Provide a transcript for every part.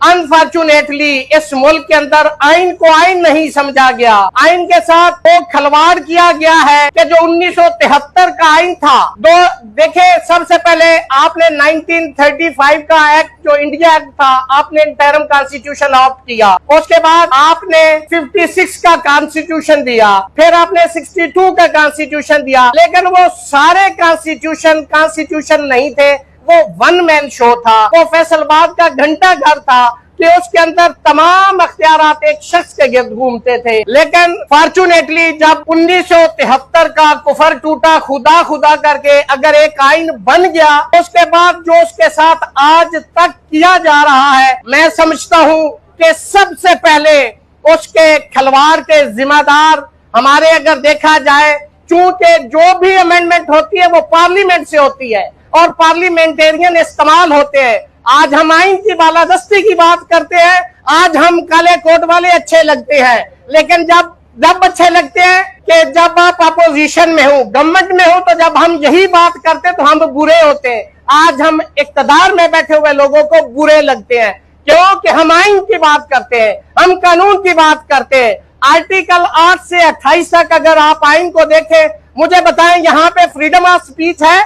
Unfortunately इस मुल्क के अंदर आइन को आइन नहीं समझा गया। आइन के साथ वो खिलवाड़ किया गया है कि जो 1973 का आइन था, देखे सबसे पहले आपने 1935 का एक्ट, जो इंडिया एक्ट था, आपने इंटरम कॉन्स्टिट्यूशन ऑप्ट किया। उसके बाद आपने 56 का कॉन्स्टिट्यूशन दिया, फिर आपने 62 का कॉन्स्टिट्यूशन दिया। लेकिन वो सारे कॉन्स्टिट्यूशन नहीं थे, वो वन मैन शो था। वो फैसलाबाद का घंटा घर था कि उसके अंदर तमाम अख्तियारात एक शख्स के गिर्द घूमते थे। लेकिन फॉर्चुनेटली जब 1973 का कुफर टूटा, खुदा खुदा करके अगर एक आइन बन गया, उसके बाद जो उसके साथ आज तक किया जा रहा है, मैं समझता हूं कि सबसे पहले उसके खिलवाड़ के जिम्मेदार हमारे, अगर देखा जाए, चूंकि जो भी अमेंडमेंट होती है वो पार्लियामेंट से होती है और पार्लियामेंटेरियन इस्तेमाल होते हैं। आज हम आइन की बालादस्ती की बात करते हैं, आज हम काले कोट वाले अच्छे लगते हैं, लेकिन जब अच्छे लगते हैं कि जब आप अपोजिशन में हो, गवर्नमेंट में हो, तो जब हम यही बात करते तो हम बुरे होते हैं। आज हम इक्तदार में बैठे हुए लोगों को बुरे लगते हैं क्योंकि हम आइन की बात करते हैं, हम कानून की बात करते हैं। आर्टिकल 8 से 28 तक अगर आप आइन को देखें, मुझे बताएं यहाँ पे फ्रीडम ऑफ स्पीच है?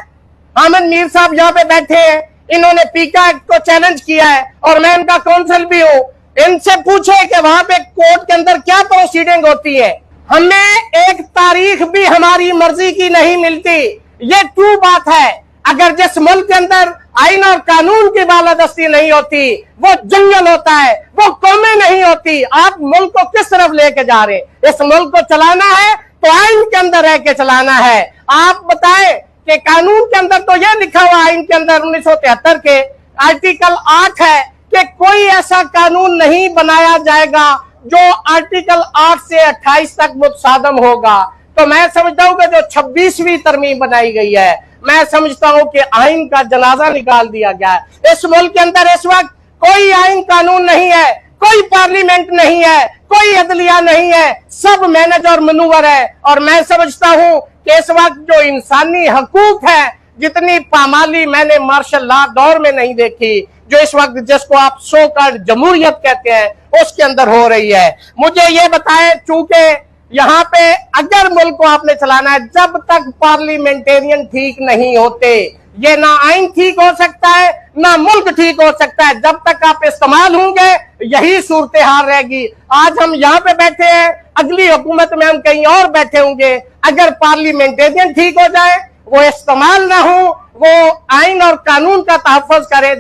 अहमद मीर साहब यहाँ पे बैठे हैं, इन्होंने पीका एक्ट को चैलेंज किया है और मैं इनका काउंसिल भी हूँ। इनसे पूछे कि वहां पे कोर्ट के अंदर क्या प्रोसीडिंग होती है। हमें एक तारीख भी हमारी मर्जी की नहीं मिलती, ये ट्रू बात है। अगर जिस मुल्क के अंदर आइन और कानून की बालादस्ती नहीं होती, वो जंगल होता है, वो कौमें नहीं होती। आप मुल्क को किस तरफ लेके जा रहे हैं? इस मुल्क को चलाना है तो आइन के अंदर रह के चलाना है। आप बताएं कि कानून के अंदर तो यह लिखा हुआ, आइन के अंदर 1973 के आर्टिकल 8 है कि कोई ऐसा कानून नहीं बनाया जाएगा जो आर्टिकल 8 से 28 तक मुतसादम होगा। तो मैं समझता हूं कि जो 26वीं तरमीम बनाई गई है, मैं समझता हूं कि आइन का जनाजा निकाल दिया गया है। इस मुल्क के अंदर इस वक्त कोई आइन कानून नहीं है, कोई पार्लियामेंट नहीं है, कोई अदलिया नहीं है, सब मैनेज और मनूवर है। और मैं समझता हूं कि इस वक्त जो इंसानी हकूक है, जितनी पामाली मैंने मार्शल लॉ दौर में नहीं देखी, जो इस वक्त जिसको आप सो कॉल्ड जमहूरियत कहते हैं, उसके अंदर हो रही है। मुझे ये बताएं, चूंकि यहाँ पे अगर मुल्क को आपने चलाना है, जब तक पार्लियामेंटेरियन ठीक नहीं होते, ये ना आइन ठीक हो सकता है, ना मुल्क ठीक हो सकता है। जब तक आप इस्तेमाल होंगे, यही सूरत हाल रहेगी। आज हम यहाँ पे बैठे हैं, अगली हुकूमत में हम कहीं और बैठे होंगे। अगर पार्लियामेंटेरियन ठीक हो जाए, वो इस्तेमाल ना हो, वो आइन और कानून का तहफ़्फ़ुज़ करे,